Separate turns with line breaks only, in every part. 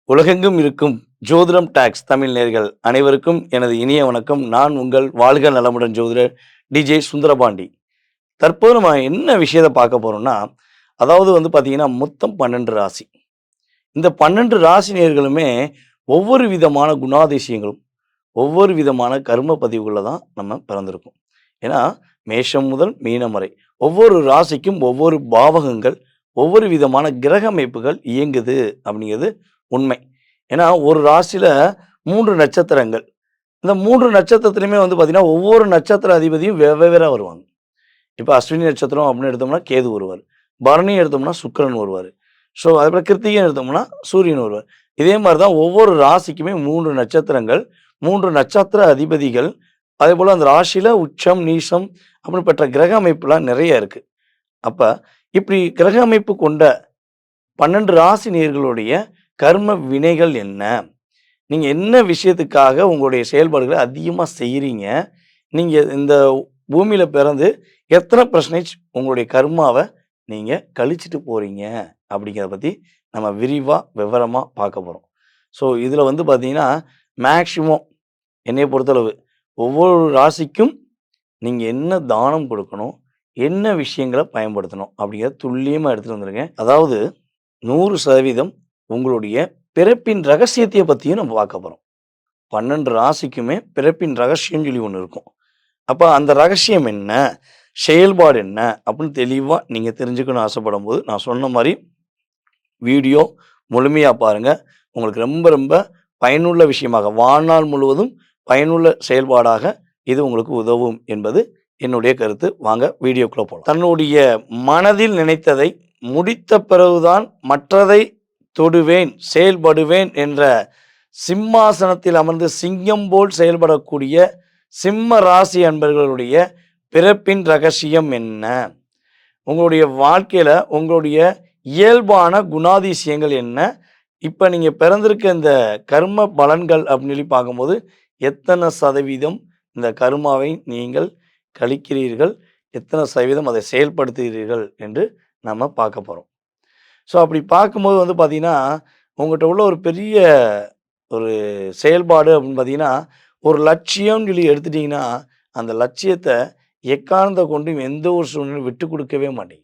உலகெங்கும் இருக்கும் ஜோதிடம் டாக்ஸ் தமிழ் நேயர்கள் அனைவருக்கும் எனது இனிய வணக்கம். நான் உங்கள் வாழ்க நலமுடன் ஜோதிடர் டிஜே சுந்தரபாண்டி. தற்போது நம்ம என்ன விஷயத்த பார்க்க போறோம்னா, அதாவது பார்த்தீங்கன்னா, மொத்தம் 12 ராசி. இந்த 12 ராசி நேயர்களுமே ஒவ்வொரு விதமான குணாதிசயங்களும், ஒவ்வொரு விதமான கர்ம பதிவுகள்ல தான் நம்ம பிறந்திருக்கோம். ஏன்னா, மேஷம் முதல் மீனம் வரை ஒவ்வொரு ராசிக்கும் ஒவ்வொரு பாவகங்கள், ஒவ்வொரு விதமான கிரக அமைப்புகள் இயங்குது அப்படிங்கிறது உண்மை. ஏன்னா, ஒரு ராசியில 3 நட்சத்திரங்கள். இந்த 3 நட்சத்திரத்திலயுமே பார்த்தீங்கன்னா, ஒவ்வொரு நட்சத்திர அதிபதியும் வெவ்வேறா வருவாங்க. இப்ப அஸ்வினி நட்சத்திரம் அப்படின்னு எடுத்தோம்னா கேது வருவாரு. பரணி எடுத்தோம்னா சுக்கிரன் வருவாரு. ஸோ, அதுபோல கிருத்திகை எடுத்தோம்னா சூரியன் வருவார். இதே மாரி தான் ஒவ்வொரு ராசிக்குமே 3 நட்சத்திரங்கள், 3 நட்சத்திர அதிபதிகள், அதேபோல அந்த ராசியில உச்சம், நீசம் அப்படின்னு பெற்ற கிரக அமைப்புலாம் நெறைய இருக்கு. அப்ப இப்படி கிரக அமைப்பு கொண்ட 12 ராசி நேயர்களுடைய கர்ம வினைகள் என்ன? நீங்க என்ன விஷயத்துக்காக உங்களுடைய செயல்பாடுகள அதிகமா செய்றீங்க? நீங்க இந்த பூமியில பிறந்து எத்தன பெர்சன்டேஜ் உங்களுடைய கர்மாவ நீங்க கழிச்சுட்டு போறீங்க? அப்படிங்கிறத பத்தி நம்ம விரிவா, விவரமா பார்க்க போறோம். ஸோ, இதுல பார்த்தீங்கன்னா, மேக்ஸிமம் என்னைய பொறுத்தளவு ஒவ்வொரு ராசிக்கும் நீங்க என்ன தானம் குடுக்கணும்? என்ன விஷயங்கள பயன்படுத்தணும்? அப்படிங்கிறத துல்லியமா எடுத்துட்டு வந்திருக்கேன். அதாவது 100% உங்களுடைய பிறப்பின் ரகசியத்தைய பத்தியும் நம்ம பார்க்க போறோம். 12 ராசிக்குமே பிறப்பின் ரகசியம்னு சொல்லி ஒண்ணு இருக்கும். அப்ப அந்த ரகசியம் என்ன? செயல்பாடு என்ன? அப்படின்னு தெளிவா நீங்க தெரிஞ்சுக்கணும்னு ஆசைப்படும்போது, நான் சொன்ன மாரி வீடியோ முழுமையா பாருங்க. உங்களுக்கு ரொம்ப ரொம்ப பயனுள்ள விஷயமாக, வாழ்நாள் முழுவதும் பயனுள்ள செயல்பாடாக இது உங்களுக்கு உதவும் என்பது என்னுடைய கருத்து. வாங்க வீடியோக்குள்ள போலாம். தன்னுடைய மனதில் நினைத்ததை முடித்த பிறகுதான் மற்றதை தொடுவேன், செயல்படுவேன் என்ற சிம்மாசனத்தில் அமர்ந்து சிங்கம் போல் செயல்படக்கூடிய சிம்ம ராசி அன்பர்களுடைய பிறப்பின் ரகசியம் என்ன? உங்களுடைய வாழ்க்கையில உங்களுடைய இயல்பான குணாதிசயங்கள் என்ன? இப்ப நீங்க பிறந்திருக்க இந்த கர்ம பலன்கள் அப்படின்னு சொல்லி பார்க்கும்போது, எத்தன சதவீதம் இந்த கர்மாவை நீங்கள் கழிக்கிறீர்கள்? எத்தன சதவீதம் அதை செயல்படுத்துகிறீர்கள்? என்று நம்ம பார்க்க போறோம். ஸோ, அப்படி பார்க்கும்போது பார்த்தீங்கன்னா, உங்கட்ட உள்ள ஒரு பெரிய ஒரு செயல்பாடு அப்படின்னு பார்த்தீங்கன்னா, ஒரு லட்சியம்னு சொல்லி எடுத்துட்டீங்கன்னா, அந்த லட்சியத்த எக்காரணத்த கொண்டும் எந்த ஒரு சூழ்நிலையிலும் விட்டுக் குடுக்கவே மாட்டீங்க.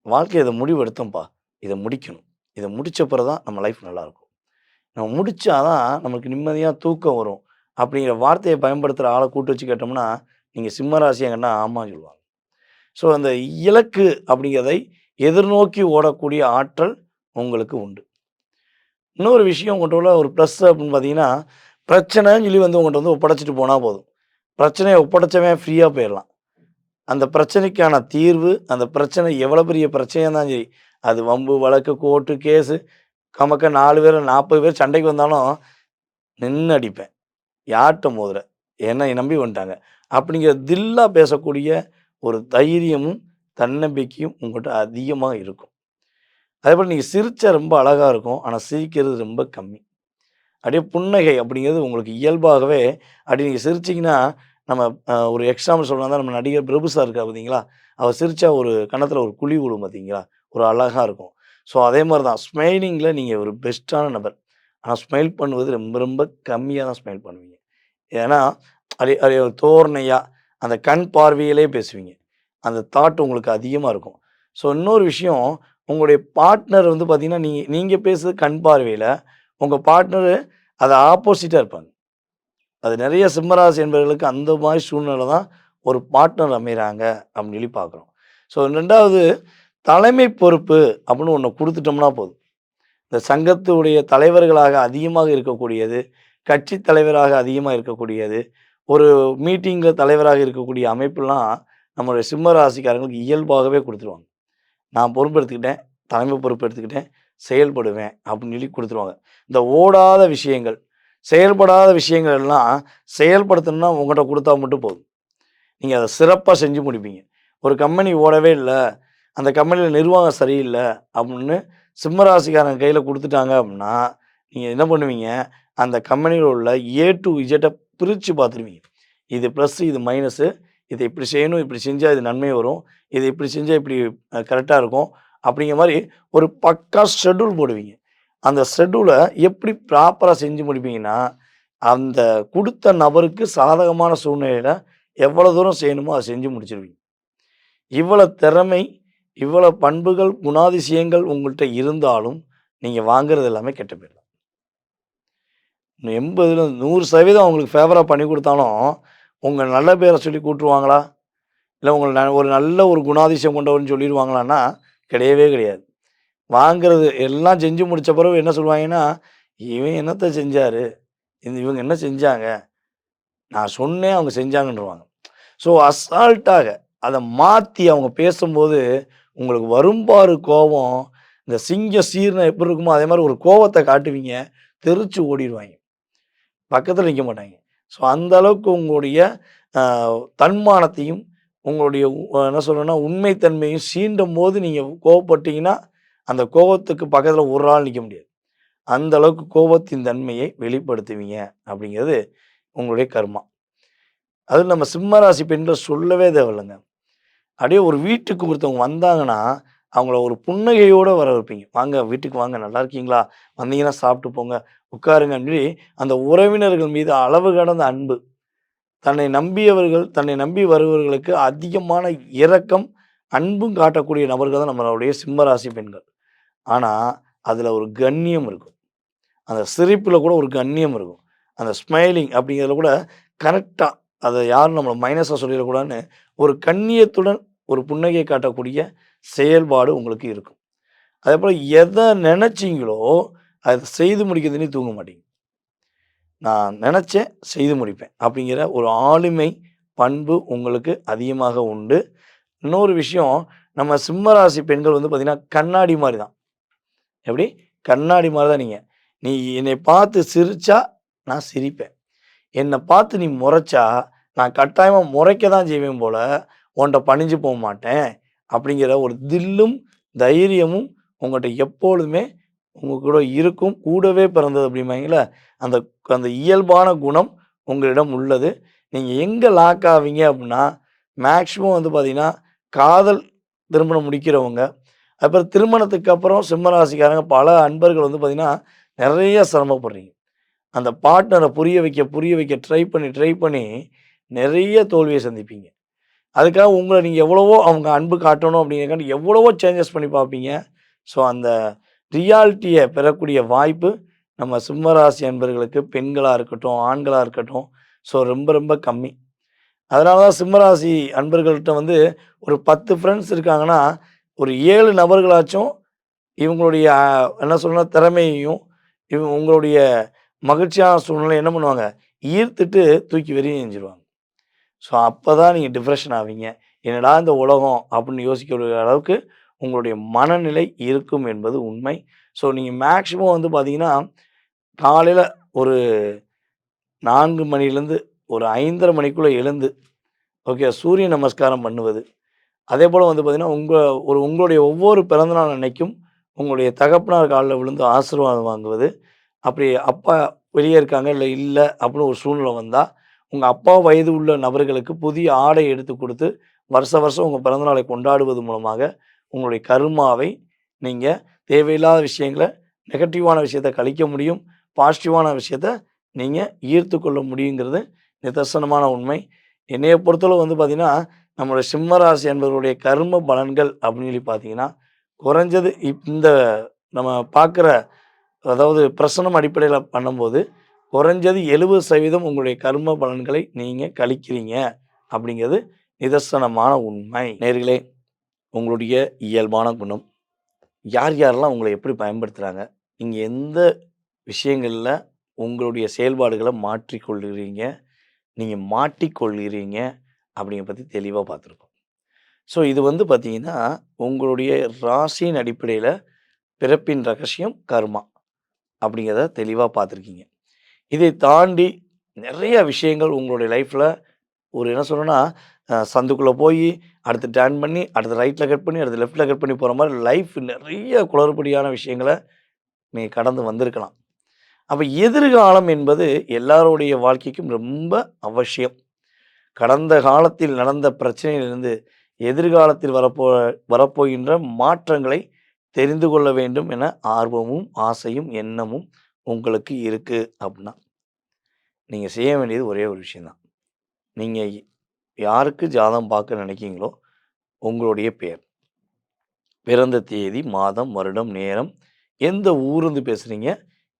வாழ்க்கையில இத முடிவு எடுத்தோம்ப்பா, இத முடிக்கணும். இத முடிச்ச பிறகு தான் நம்ம லைஃப் நல்லாயிருக்கும். நம்ம முடிச்சா தான் நமக்கு நிம்மதியா தூக்கம் வரும். அப்படிங்கிற வார்த்தைய பயன்படுத்துற ஆள கூட்டு வச்சு கேட்டோம்னா, நீங்க சிம்ம ராசியாங்கன்னா ஆமான்னு சொல்லுவாங்க. ஸோ, அந்த இலக்கு அப்படிங்கிறதை எதிர்நோக்கி ஓடக்கூடிய ஆற்றல் உங்களுக்கு உண்டு. இன்னொரு விஷயம் உங்கள்ட்ட உள்ள ஒரு ப்ளஸ் அப்படின்னு பார்த்தீங்கன்னா, பிரச்சனைன்னு சொல்லி உங்கள்ட்ட ஒப்படைச்சிட்டு போனா போதும். பிரச்சனைய ஒப்படைச்சவன் ஃப்ரீயா போயிரலாம். அந்த பிரச்சனைக்கான தீர்வு, அந்த பிரச்சனை எவ்வளோ பெரிய பிரச்சனையா இருந்தாலும் சரி, அது வம்பு, வழக்கு, கோர்ட்டு, கேஸு கமக்க 4 பேர் 40 பேர் சண்டைக்கு வந்தாலும் நின்னு அடிப்பேன். யார்ட்ட மோதுற? என்னைய நம்பி வந்துட்டாங்க. அப்படிங்கிற தில்லா பேசக்கூடிய ஒரு தைரியமும், தன்னம்பிக்கையும் உங்கள்ட்ட அதிகமா இருக்கும். அதேபோல நீங்க சிரிச்சா ரொம்ப அழகா இருக்கும். ஆனா சிரிக்கிறது ரொம்ப கம்மி. அப்படியே புன்னகை அப்படிங்கிறது உங்களுக்கு இயல்பாகவே அப்படி நீங்க சிரிச்சீங்கன்னா, நம்ம ஒரு எக்ஸாம்பிள் சொல்லணும்னா நம்ம நடிகர் பிரபு சார் இருக்காரு பார்த்தீங்களா? அவர் சிரிச்சா ஒரு கன்னத்துல ஒரு குழி விழும் பார்த்தீங்களா? ஒரு அழகா இருக்கும். ஸோ, அதே மாரி தான் ஸ்மைலிங்ல நீங்க ஒரு பெஸ்ட்டான நபர். ஆனா ஸ்மைல் பண்ணுவது ரொம்ப ரொம்ப கம்மியா தான் ஸ்மைல் பண்ணுவீங்க. ஏன்னா, அப்படியே அப்படியே ஒரு தோரணையா அந்த கண் பார்வையிலே பேசுவீங்க. அந்த தாட் உங்களுக்கு அதிகமா இருக்கும். ஸோ, இன்னொரு விஷயம் உங்களுடைய பார்ட்னர் பார்த்தீங்கன்னா, நீங்க நீங்க பேசுறது கண் பார்வையில, உங்க பார்ட்னரு அது ஆப்போசிட்டா இருப்பாங்க. அது நெறைய சிம்மராசி என்பவர்களுக்கு அந்த மாரி சூழ்நிலை தான் ஒரு பார்ட்னர் அமையறாங்க அப்படின்னு சொல்லி பார்க்குறோம். ஸோ, 2வது தலைமை பொறுப்பு அப்படின்னு ஒண்ணு குடுத்துட்டோம்னா போதும். இந்த சங்கத்துடைய தலைவர்களாக அதிகமாக இருக்கக்கூடியது, கட்சி தலைவராக அதிகமா இருக்கக்கூடியது, ஒரு மீட்டிங்ல தலைவராக இருக்கக்கூடிய அமைப்புலாம் நம்மளுடைய சிம்ம ராசிக்காரங்களுக்கு இயல்பாகவே குடுத்துருவாங்க. நான் பொறுப்பு எடுத்துக்கிட்டேன், தலைமை பொறுப்பு எடுத்துக்கிட்டேன், செயல்படுவேன் அப்படின்னு சொல்லி குடுத்துருவாங்க. இந்த ஓடாத விஷயங்கள், செயல்படாத விஷயங்கள் எல்லாம் செயல்படுத்தணும்னா உங்கட்ட குடுத்தா மட்டும் போதும். நீங்க அத சிறப்பா செஞ்சு முடிப்பீங்க. ஒரு கம்பெனி ஓடவே இல்ல, அந்த கம்பெனியில நிர்வாகம் சரியில்ல அப்படின்னு சிம்ம ராசிக்காரங்க கையில குடுத்துட்டாங்க அப்படின்னா, நீங்க என்ன பண்ணுவீங்க, அந்த கம்பெனியில உள்ள ஏ டூ இசட்ட பிரிச்சு பார்த்துருவீங்க. இது பிளஸ், இது மைனஸு. இத இப்படி செய்யணும், இப்படி செஞ்சா இது நன்மை வரும். இத இப்படி செஞ்சா இப்படி கரெக்ட்டா இருக்கும். அப்படிங்கிற மாரி ஒரு பக்கா ஷெட்யூல் போடுவீங்க. அந்த ஷெட்யூல எப்படி ப்ராப்பரா செஞ்சு முடிப்பீங்கன்னா, அந்த குடுத்த நபருக்கு சாதகமான சூழ்நிலையில எவ்வளோ தூரம் செய்யணுமோ அத செஞ்சு முடிச்சிருவீங்க. இவ்வளோ திறமை, இவ்வளோ பண்புகள், குணாதிசயங்கள் உங்கள்ட்ட இருந்தாலும், நீங்க வாங்குறது எல்லாமே கெட்ட பேர் தான். 80ல 100% அவங்களுக்கு ஃபேவரா பண்ணி குடுத்தாலும், உங்க நல்ல பேர சொல்லி கூட்டுருவாங்களா? இல்ல உங்கள ஒரு நல்ல ஒரு குணாதிசயம் கொண்டவர்ன்னு சொல்லிருவாங்களான்னா, கிடையவே கிடையாது. வாங்குறது எல்லாம் செஞ்சு முடிச்ச பிறகு என்ன சொல்லுவாங்கன்னா, "இவன் என்னத்த செஞ்சாரு? இவங்க என்ன செஞ்சாங்க? நான் சொன்னேன் அவங்க செஞ்சாங்கன்ருவாங்க." ஸோ அசால்ட்டாக அத மாத்தி அவங்க பேசும்போது, உங்களுக்கு வரும் பாரு கோவம், இந்த சிங்கம் சீறினா எப்படி இருக்குமோ, அதே மாரி ஒரு கோவத்த காட்டுவீங்க. தெறிச்சு ஓடிருவாய்ங்க. பக்கத்துல நிக்க மாட்டாய்ங்க. ஸோ அந்த அளவுக்கு உங்களுடைய அ தன்மானத்தையும், உங்களுடைய என்ன சொல்றேன்னா, உண்மை தன்மையும் சீண்டும்போது நீங்க கோவப்பட்டீங்கன்னா, அந்த கோவத்துக்கு பக்கத்துல ஒரு ஆள் நிக்க முடியாது. அந்த அளவுக்கு கோவத்தின் தன்மையை வெளிப்படுத்துவீங்க அப்படிங்கிறது உங்களுடைய கர்மா. அதுவும் நம்ம சிம்ம ராசி பெண்கள் சொல்லவே தேவையில்லங்க. அப்படியே ஒரு வீட்டுக்கு ஒருத்தவங்க வந்தாங்கன்னா, அவங்கள ஒரு புன்னகையோட வரவேற்பீங்க. "வாங்க வீட்டுக்கு வாங்க. நல்லா இருக்கீங்களா? வந்தீங்கன்னா சாப்பிட்டு போங்க. உட்காருங்கன்னு" சொல்லி அந்த உறவினர்கள் மீது அளவு கடந்த அன்பு. தன்னை நம்பியவர்கள், தன்னை நம்பி வருபவர்களுக்கு அதிகமான இரக்கம், அன்பும் காட்டக்கூடிய நபர்கள் தான் நம்மளுடைய சிம்ம ராசி பெண்கள். ஆனா, அதுல ஒரு கண்ணியம் இருக்கும். அந்த சிரிப்புல கூட ஒரு கண்ணியம் இருக்கும். அந்த ஸ்மைலிங் அப்படிங்கிறதுல கூட கரெக்ட்டா அத யாரும் நம்மள மைனஸா சொல்லிறக்கூடாதுன்னு, ஒரு கண்ணியத்துடன் ஒரு புன்னகை காட்டக்கூடிய செயல்பாடு உங்களுக்கு இருக்கும். அதேபோல எத நெனச்சீங்களோ, அத செய்து முடிக்கிறதுலயும் தூங்க மாட்டீங்க. நான் நெனச்சேன், செய்து முடிப்பேன். அப்படிங்கிற ஒரு ஆளுமை, பண்பு உங்களுக்கு அதிகமாக உண்டு. இன்னொரு விஷயம், நம்ம சிம்ம ராசி பெண்கள் வந்து பார்த்தீங்கன்னா, கண்ணாடி மாரி தான். எப்படி? கண்ணாடி மாரி தான் நீங்க. நீ என்னைய பார்த்து சிரிச்சா, நான் சிரிப்பேன். என்ன பார்த்து நீ மொறச்சா, நான் கட்டாயமா மொறைக்க தான் செய்வேன் போல, உன்ட்ட பணிஞ்சு போமாட்டேன். அப்படிங்கிற ஒரு தில்லும், தைரியமும் உங்கட்ட எப்பொழுதுமே உங்க கூட இருக்கும். கூடவே பிறந்தது அப்படிம்பாங்கல்ல, அந்த அந்த இயல்பான குணம் உங்களிடம் உள்ளது. நீங்க எங்க லாக் ஆவீங்க அப்படின்னா, மேக்ஸிமம் வந்து பார்த்தீங்கன்னா, காதல் திருமணம் முடிக்கிறவங்க, அப்புறம் திருமணத்துக்கு அப்புறம் சிம்ம ராசிக்காரங்க பல அன்பர்கள் வந்து பார்த்தீங்கன்னா, நெறைய சிரமப்படுறீங்க. அந்த பார்ட்னர புரிய வைக்க ட்ரை பண்ணி நெறைய தோல்விய சந்திப்பீங்க. அதுக்காக உங்கள நீங்க எவ்வளவோ அவங்க அன்பு காட்டணும் அப்படிங்கிறதுக்காண்டி எவ்வளவோ சேஞ்சஸ் பண்ணி பார்ப்பீங்க. ஸோ அந்த ரியாலிட்டிய பெறக்கூடிய வாய்ப்பு நம்ம சிம்ம ராசி அன்பர்களுக்கு பெண்களா இருக்கட்டும், ஆண்களா இருக்கட்டும், ஸோ ரொம்ப ரொம்ப கம்மி. அதனால தான் சிம்ம ராசி அன்பர்கள்ட்ட வந்து ஒரு 10 ஃப்ரெண்ட்ஸ் இருக்காங்கன்னா, ஒரு 7 நபர்களாச்சும் இவங்களுடைய என்ன சொல்லணும்னா திறமையையும், உங்களுடைய மகிழ்ச்சியான சூழ்நிலை என்ன பண்ணுவாங்க, ஈர்த்துட்டு தூக்கி வெளிய எறிஞ்சிருவாங்க. ஸோ அப்பதான் நீங்க டிப்ரஷன் ஆவீங்க. என்னடா இந்த உலகம் அப்படின்னு யோசிக்கிற அளவுக்கு உங்களுடைய மனநிலை இருக்கும் என்பது உண்மை. ஸோ நீங்க மேக்ஸிமம் வந்து பார்த்தீங்கன்னா, காலையில ஒரு 4 மணிலேருந்து ஒரு 5:30 மணிக்குள்ள எழுந்து, ஓகே சூரிய நமஸ்காரம் பண்ணுவது. அதேபோல வந்து பார்த்தீங்கன்னா, உங்களுடைய ஒவ்வொரு பிறந்தநாள் அன்னைக்கும் உங்களுடைய தகப்பனார் கால்ல விழுந்து ஆசீர்வாதம் வாங்குவது. அப்படி அப்பா வெளியே இருக்காங்க, இல்ல அப்படின்னு ஒரு சூழ்நிலை வந்தா, உங்க அப்பா வயது உள்ள நபர்களுக்கு புதிய ஆடை எடுத்து குடுத்து, வருஷம் உங்க பிறந்தநாளை கொண்டாடுவது மூலமாக, உங்களுடைய கர்மாவை நீங்க தேவையில்லாத விஷயங்கள, நெகட்டிவான விஷயத்த கழிக்க முடியும். பாசிட்டிவான விஷயத்த நீங்க ஈர்த்து கொள்ள முடியுங்கிறது நிதர்சனமான உண்மை. என்னைய பொறுத்தளவு வந்து பார்த்தீங்கன்னா, நம்மளுடைய சிம்ம ராசி என்பவருடைய கர்ம பலன்கள் அப்படின்னு சொல்லி பார்த்தீங்கன்னா, குறைஞ்சது இந்த நம்ம பார்க்குற அதாவது பிரசனம் அடிப்படையில பண்ணும்போது, குறைஞ்சது 70% உங்களுடைய கர்ம பலன்களை நீங்க கழிக்கிறீங்க அப்படிங்கிறது நிதர்சனமான உண்மை. நேயர்களே, உங்களுடைய இயல்பான குணம், யார் யாரெல்லாம் உங்கள எப்படி பயன்படுத்துறாங்க? நீங்க எந்த விஷயங்கள்ல உங்களுடைய செயல்பாடுகள மாற்றிக்கொள்கிறீங்க? நீங்க மாட்டிக்கொள்கிறீங்க அப்படிங்கிறத பத்தி தெளிவா பார்த்துருக்கோம். ஸோ இது வந்து பார்த்தீங்கன்னா, உங்களுடைய ராசியின் அடிப்படையில பிறப்பின் ரகசியம் கர்மா அப்படிங்கிறத தெளிவா பார்த்துருக்கீங்க. இதை தாண்டி நெறைய விஷயங்கள் உங்களுடைய லைஃப்ல ஒரு என்ன சொல்றேன்னா, சந்துக்குள்ள போயி, அடுத்து டர்ன் பண்ணி, அடுத்து ரைட்ல கட் பண்ணி, அடுத்து லெஃப்ட்ல கட் பண்ணி போற மாரி லைஃப் நெறைய குளறுபடியான விஷயங்கள நீங்க கடந்து வந்திருக்கலாம். அப்ப எதிர்காலம் என்பது எல்லாருடைய வாழ்க்கைக்கும் ரொம்ப அவசியம். கடந்த காலத்தில் நடந்த பிரச்சனையிலிருந்து எதிர்காலத்தில் வரப்போகின்ற மாற்றங்களை தெரிந்து கொள்ள வேண்டும் என ஆர்வமும், ஆசையும், எண்ணமும் உங்களுக்கு இருக்கு அப்டின்னா, நீங்க செய்ய வேண்டியது ஒரே ஒரு விஷயம் தான். நீங்க யாருக்கு ஜாதகம் பார்க்க நினைக்கிறீங்களோ, உங்களுடைய பெயர், பிறந்த தேதி, மாதம், வருடம், நேரம், எந்த ஊர்லேருந்து பேசுறீங்க,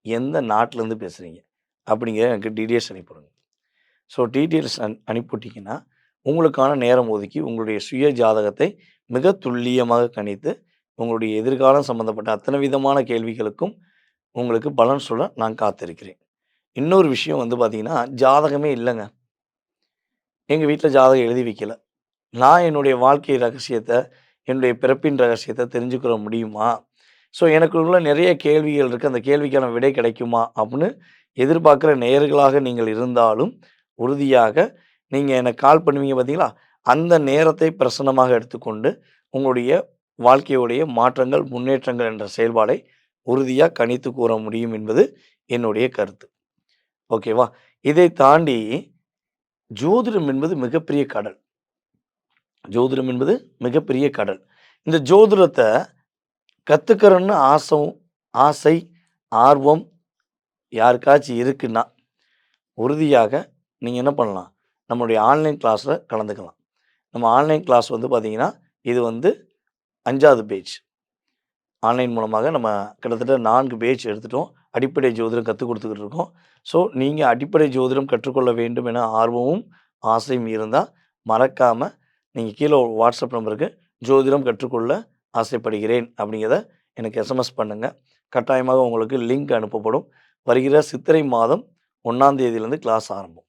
எந்த நாட்டிலேருந்து பேசுறீங்க அப்படிங்கிற எனக்கு டீட்டெயில்ஸ் அனுப்பிவிடுங்க. ஸோ டீட்டெயில்ஸ் அனுப்பிவிட்டீங்கன்னா, உங்களுக்கான நேரம் ஒதுக்கி உங்களுடைய சுய ஜாதகத்தை மிக துல்லியமாக கணித்து, உங்களுடைய எதிர்காலம் சம்மந்தப்பட்ட அத்தனை விதமான கேள்விகளுக்கும் உங்களுக்கு பலன் சொல்ல நான் காத்திருக்கிறேன். இன்னொரு விஷயம் வந்து பார்த்தீங்கன்னா, ஜாதகமே இல்லங்க. எங்க வீட்ல ஜாதகம் எழுதி வைக்கல. நான் என்னுடைய வாழ்க்கை ரகசியத்த, என்னுடைய பிறப்பின் ரகசியத்த தெரிஞ்சுக்கிற முடியுமா? ஸோ எனக்குள்ள நிறைய கேள்விகள் இருக்கு. அந்த கேள்விக்கான விடை கிடைக்குமா? அப்படின்னு எதிர்பார்க்கிற நேயர்களாக நீங்கள் இருந்தாலும், உறுதியாக நீங்க எனக்கு கால் பண்ணுவீங்க பார்த்தீங்களா? அந்த நேரத்தை பிரசன்னமாக எடுத்துக்கொண்டு, உங்களுடைய வாழ்க்கையுடைய மாற்றங்கள், முன்னேற்றங்கள் என்ற செயல்பாடை உறுதியா கணித்து கூற முடியும் என்பது என்னுடைய கருத்து. ஓகேவா? இதை தாண்டி ஜோதிடம் என்பது மிகப்பெரிய கடல். ஜோதிடம் என்பது மிகப்பெரிய கடல். இந்த ஜோதிடத்த கத்துக்கிறன்னு ஆசை, ஆர்வம் யாருக்காச்சும் இருக்குன்னா, உறுதியாக நீங்க என்ன பண்ணலாம்? நம்மளுடைய ஆன்லைன் கிளாஸ்ல கலந்துக்கலாம். நம்ம ஆன்லைன் கிளாஸ் வந்து பார்த்தீங்கன்னா, இது வந்து 5வது பேட்ச். ஆன்லைன் மூலமாக நம்ம கிட்டத்தட்ட 4 பேட்ச் எடுத்துட்டோம். அடிப்படை ஜோதிடம் கத்துக் குடுத்துக்கிட்டு இருக்கோம். ஸோ, நீங்க அடிப்படை ஜோதிடம் கற்றுக்கொள்ள வேண்டும் என ஆர்வமும், ஆசையும் இருந்தா, மறக்காம நீங்க கீழ வாட்ஸ்அப் நம்பருக்கு ஜோதிடம் கற்றுக்கொள்ள ஆசைப்படுகிறேன் அப்படிங்கிறத எனக்கு எஸ்எம்எஸ் பண்ணுங்க. கட்டாயமாக உங்களுக்கு லிங்க் அனுப்பப்படும். வருகிற சித்திரை மாதம் 1ஆம் தேதியிலேருந்து கிளாஸ் ஆரம்பம்.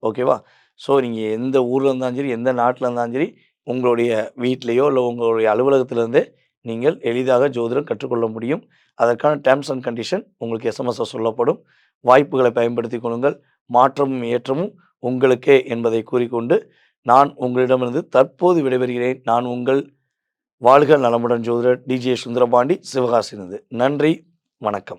ஓகேவா? ஸோ நீங்க எந்த ஊர்ல இருந்தாலும் சரி, எந்த நாட்ல இருந்தாலும் சரி, உங்களுடைய வீட்லயோ இல்ல உங்களுடைய அலுவலகத்திலிருந்தே நீங்கள் எளிதாக ஜோதிடம் கற்றுக்கொள்ள முடியும். அதற்கான டெர்ம்ஸ் அண்ட் கண்டிஷன் உங்களுக்கு எஸ்எம்எஸ்ல சொல்லப்படும். வாய்ப்புகளை பயன்படுத்திக் கொள்ளுங்கள். மாற்றமும் ஏற்றமும் உங்களுக்கே என்பதை கூறிக்கொண்டு, நான் உங்களிடமிருந்து தற்போது விடைபெறுகிறேன். நான் உங்கள் வாழ்க நலமுடன் ஜோதிடர் டிஜே சுந்தரபாண்டி, சிவகாசியிலிருந்து. நன்றி, வணக்கம்.